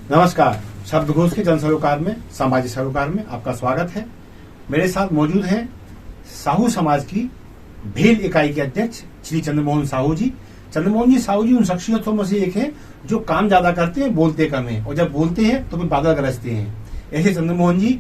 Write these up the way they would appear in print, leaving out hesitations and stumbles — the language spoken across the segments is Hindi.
नमस्कार। शब्दघोष के जन सरोकार में, सामाजिक सरोकार में आपका स्वागत है। मेरे साथ मौजूद हैं साहू समाज की भेल इकाई के अध्यक्ष श्री चंद्रमोहन साहू जी। चंद्रमोहन जी साहू जी उन शख्सियतों में से एक है जो काम ज्यादा करते हैं, बोलते कम है, और जब बोलते हैं तो फिर बादल गरजते हैं। ऐसे चंद्रमोहन जी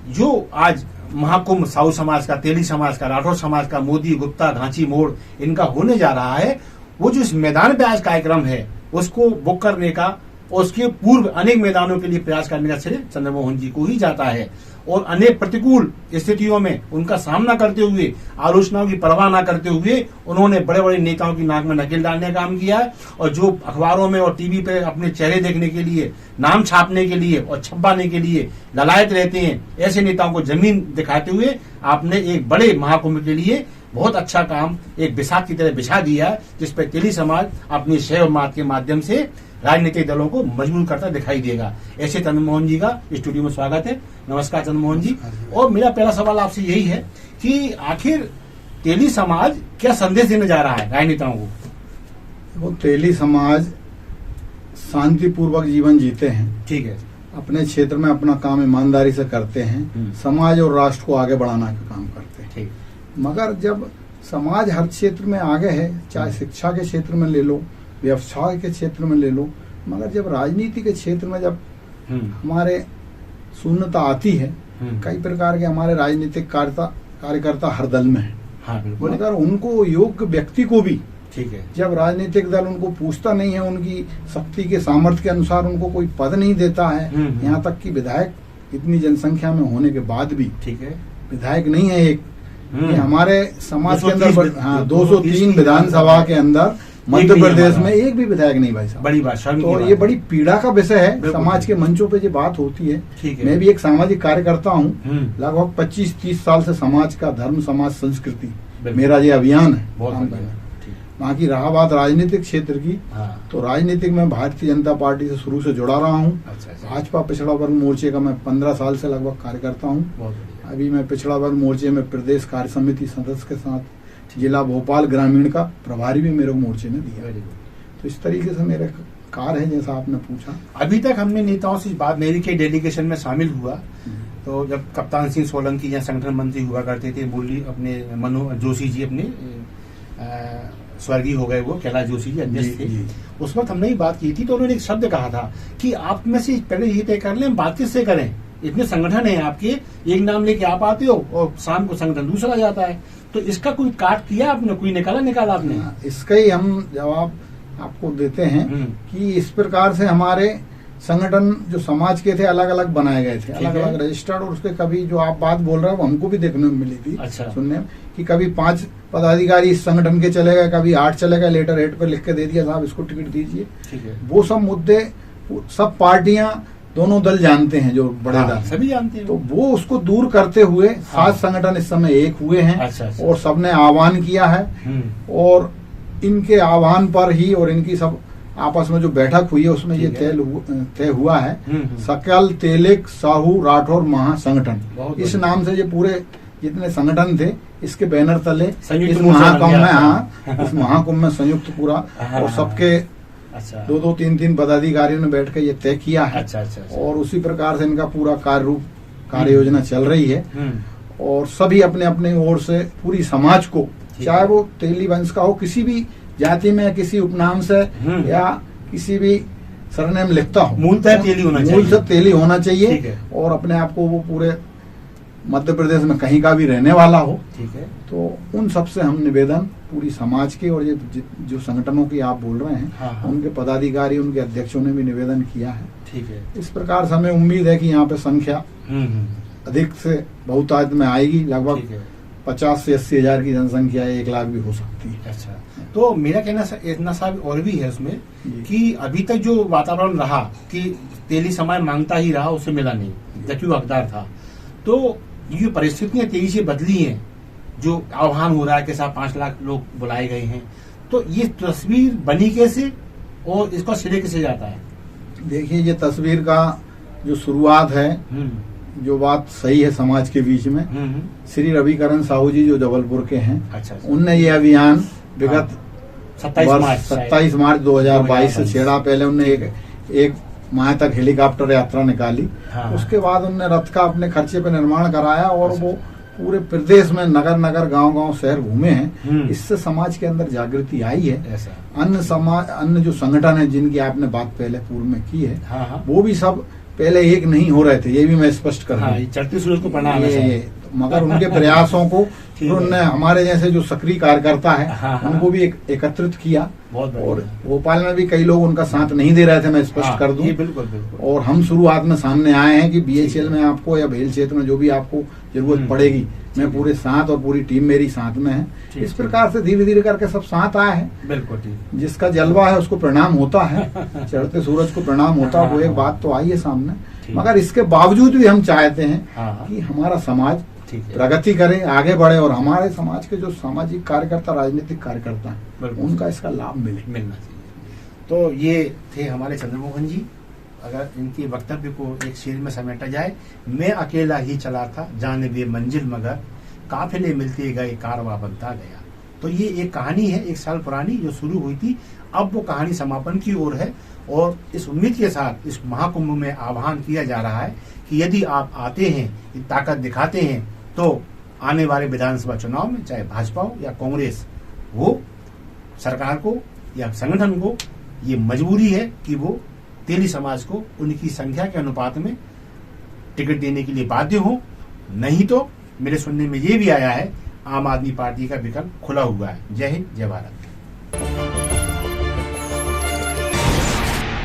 जो आज महाकुंभ साहू समाज का, तेली समाज का, राठौर समाज का, मोदी, गुप्ता, घांची मोड़ इनका होने जा रहा है, वो जो इस मैदान पे आज कार्यक्रम है उसको बुक करने का और उसके पूर्व अनेक मैदानों के लिए प्रयास करने का श्रेय चंद्रमोहन जी को ही जाता है। और अनेक प्रतिकूल स्थितियों में उनका सामना करते हुए, आलोचनाओं की परवाह न करते हुए उन्होंने बड़े बड़े नेताओं की नाक में नकेल डालने का काम किया है। और जो अखबारों में और टीवी पे अपने चेहरे देखने के लिए, नाम छापने के लिए और छपाने के लिए ललायत रहते हैं, ऐसे नेताओं को जमीन दिखाते हुए आपने एक बड़े महाकुंभ के लिए बहुत अच्छा काम एक बिसात की तरह बिछा दिया है, जिसपे तेली समाज अपनी शैव मात के माध्यम से राजनीतिक दलों को मजबूर करता दिखाई देगा। ऐसे चंद्रमोहन जी का स्टूडियो में स्वागत है। नमस्कार चंद्रमोहन जी। और मेरा पहला सवाल आपसे यही है कि आखिर तेली समाज क्या संदेश देने जा रहा है राजनेताओं को? वो तेली समाज शांतिपूर्वक जीवन जीते हैं, ठीक है, अपने क्षेत्र में अपना काम ईमानदारी से करते हैं, समाज और राष्ट्र को आगे बढ़ाने का काम करते हैं। ठीक। मगर जब समाज हर क्षेत्र में आगे है, चाहे शिक्षा के क्षेत्र में ले लो, व्यवसाय के क्षेत्र में ले लो, मगर जब राजनीति के क्षेत्र में जब हमारे शून्यता आती है, कई प्रकार के हमारे राजनीतिक कार्यकर्ता हर दल में है। हाँ, बिल्कुल। मगर उनको योग्य व्यक्ति को भी, ठीक है, जब राजनीतिक दल उनको पूछता नहीं है, उनकी शक्ति के सामर्थ्य के अनुसार उनको कोई पद नहीं देता है, यहाँ तक कि विधायक इतनी जनसंख्या में होने के बाद भी, ठीक है, विधायक नहीं है एक, ये हमारे समाज के अंदर 203 विधानसभा के अंदर मध्य प्रदेश में एक भी विधायक नहीं भाई साहब। बड़ी बात, तो ये बड़ी पीड़ा का विषय है। समाज के मंचों पे ये बात होती है। मैं भी एक सामाजिक कार्यकर्ता हूँ, लगभग 25-30 साल से समाज का, धर्म, समाज, संस्कृति मेरा ये अभियान है। वहाँ की रहा बात राजनीतिक क्षेत्र की, तो राजनीतिक में भारतीय जनता पार्टी से शुरू से जुड़ा रहा हूँ। भाजपा पिछड़ा वर्ग मोर्चे का मैं 15 साल से लगभग कार्यकर्ता हूँ। अभी मैं पिछड़ा वर्ग मोर्चे में प्रदेश कार्य समिति सदस्य के साथ जिला भोपाल ग्रामीण का प्रभारी भी मेरे मोर्चे ने दिया। तो इस तरीके से मेरे कार्य है, जैसा आपने पूछा। अभी तक हमने नेताओं से बात, मेरी के डेलीगेशन में शामिल हुआ तो जब कप्तान सिंह सोलंकी यहाँ संगठन मंत्री हुआ करते थे, मुरली अपने मनोज जोशी जी अपने स्वर्गीय हो गए, वो कैलाश जोशी जी अध्यक्ष थे, उस वक्त हमने ही बात की थी। तो उन्होंने एक शब्द कहा था कि आप में से पहले ये तय कर लें बात किससे करें, इतने संगठन है आपके, एक नाम लेके आप आते हो और शाम को संगठन दूसरा जाता है। तो इसका कोई काट किया आपने, कोई निकाला आपने? इसका ही हम जवाब आपको देते हैं कि इस प्रकार से हमारे संगठन जो समाज के थे अलग अलग बनाए गए थे, अलग अलग रजिस्टर्ड, और उसके कभी जो आप बात बोल रहे हैं वो हमको भी देखने में मिली थी। अच्छा। सुनने में कि कभी 5 पदाधिकारी इस संगठन के चले गए, कभी 8 चले गए, लेटर हेड पर लिख के दे दिया साहब इसको टिकट दीजिए। वो सब मुद्दे सब पार्टियां, दोनों दल जानते हैं, जो बड़े दल सभी जानते हैं। तो वो उसको दूर करते हुए 7 संगठन इस समय एक हुए हैं। अच्छा। और सबने आह्वान किया है, और इनके आह्वान पर ही और इनकी सब आपस में जो बैठक हुई है उसमें ये तय हुआ है सकल तेलिक साहू राठौर महासंगठन। इस नाम से ये पूरे जितने संगठन थे इसके बैनर तले इस महाकुंभ में, इस महाकुंभ में संयुक्त पूरा, और सबके 2-2, 3-3 पदाधिकारियों ने बैठ कर ये तय किया है। और उसी प्रकार से इनका पूरा कार्य योजना चल रही है। और सभी अपने अपने ओर से पूरी समाज को, चाहे वो तेली वंश का हो, किसी भी जाति में, किसी उपनाम से या किसी भी सरनेम लिखता हो, मूलतः तेली होना चाहिए। और अपने आप को वो पूरे मध्य प्रदेश में कहीं का भी रहने वाला हो। ठीक है। तो उन सबसे हम निवेदन पूरी समाज के, और ये जो संगठनों की आप बोल रहे हैं, उनके पदाधिकारी, उनके अध्यक्षों ने भी निवेदन किया है। ठीक है। इस प्रकार से हमें उम्मीद है कि यहाँ पे संख्या अधिक से बहुतायत में आएगी। लगभग 50 से 80 हजार की जनसंख्या 1 लाख भी हो सकती है। अच्छा। तो मेरा कहना इतना सा और भी है उसमें कि अभी तक जो वातावरण रहा कि तेली समाज मांगता ही रहा, उससे मिला नहीं, जबकि वो हकदार था। तो ये परिस्थितियां तेजी से बदली हैं, जो आह्वान हो रहा है कि साहब 5 लाख लोग बुलाए गए हैं, तो ये तस्वीर बनी कैसे और इसका सिरे कैसे जाता है? देखिए, ये तस्वीर का जो शुरुआत है, जो बात सही है समाज के बीच में, श्री रविकरण साहू जी जो जबलपुर के हैं, अच्छा। उनने ये अभियान विगत 27 मार्च 2022 से छेड़ा। पहले उनने एक वहां तक हेलीकॉप्टर यात्रा निकाली। हाँ। उसके बाद उनने रथ का अपने खर्चे पे निर्माण कराया और अच्छा। वो पूरे प्रदेश में नगर नगर गांव गांव शहर घूमे हम्म। हैं। इससे समाज के अंदर जागृति आई है। ऐसा। अन्य जो संगठन है जिनकी आपने बात पहले पूर्व में की है, हाँ हाँ वो भी सब पहले एक नहीं हो रहे थे, ये भी मैं स्पष्ट कर हाँ, दूं। ये चढ़ती सूरज को प्रणाम है ये साहब। मगर उनके प्रयासों को ठीक फिर है। उनने हमारे जैसे जो सक्रिय कार्यकर्ता है हाँ, हाँ। उनको भी एकत्रित किया। बहुत बढ़िया। और भोपाल में भी कई लोग उनका साथ नहीं दे रहे थे, मैं स्पष्ट हाँ, कर दूं। ये बिल्कुल बिल्कुल। और हम शुरुआत में सामने आए हैं कि बीएचएल ठीक में आपको या भेल क्षेत्र में जो भी आपको जरूरत हम्म। पड़ेगी, मैं ठीक है। पूरे साथ और पूरी टीम मेरी साथ में है। ठीक, इस ठीक। प्रकार से धीरे धीरे करके सब साथ आए हैं। बिल्कुल ठीक। जिसका जलवा है उसको प्रणाम होता है, चढ़ते सूरज को प्रणाम होता है, वो एक बात तो आई है सामने। ठीक। मगर इसके बावजूद भी हम चाहते हैं हाँ। कि हमारा समाज ठीक है। प्रगति करे, आगे बढ़े और हमारे समाज के जो सामाजिक कार्यकर्ता, राजनीतिक कार्यकर्ता हैं, बिल्कुल। उनका इसका लाभ मिले। मिलना चाहिए। तो ये थे हमारे चंद्रमोहन जी। अगर इनके वक्तव्य को एक शेर में समेटा जाए, मैं अकेला ही चला था जाने बे मंजिल मगर काफिले मिलते गए कारवां बनता गया। तो ये एक कहानी है 1 साल पुरानी जो शुरू हुई थी, अब वो कहानी समापन की ओर है। और इस उम्मीद के साथ इस महाकुंभ में आह्वान किया जा रहा है कि यदि आप आते हैं, ताकत दिखाते हैं, तो आने वाले विधानसभा चुनाव में चाहे भाजपा हो या कांग्रेस, वो सरकार को या संगठन को ये मजबूरी है कि वो तेली समाज को उनकी संख्या के अनुपात में टिकट देने के लिए बाध्य हो। नहीं तो मेरे सुनने में ये भी आया है आम आदमी पार्टी का विकल्प खुला हुआ है। जय हिंद, जय भारत।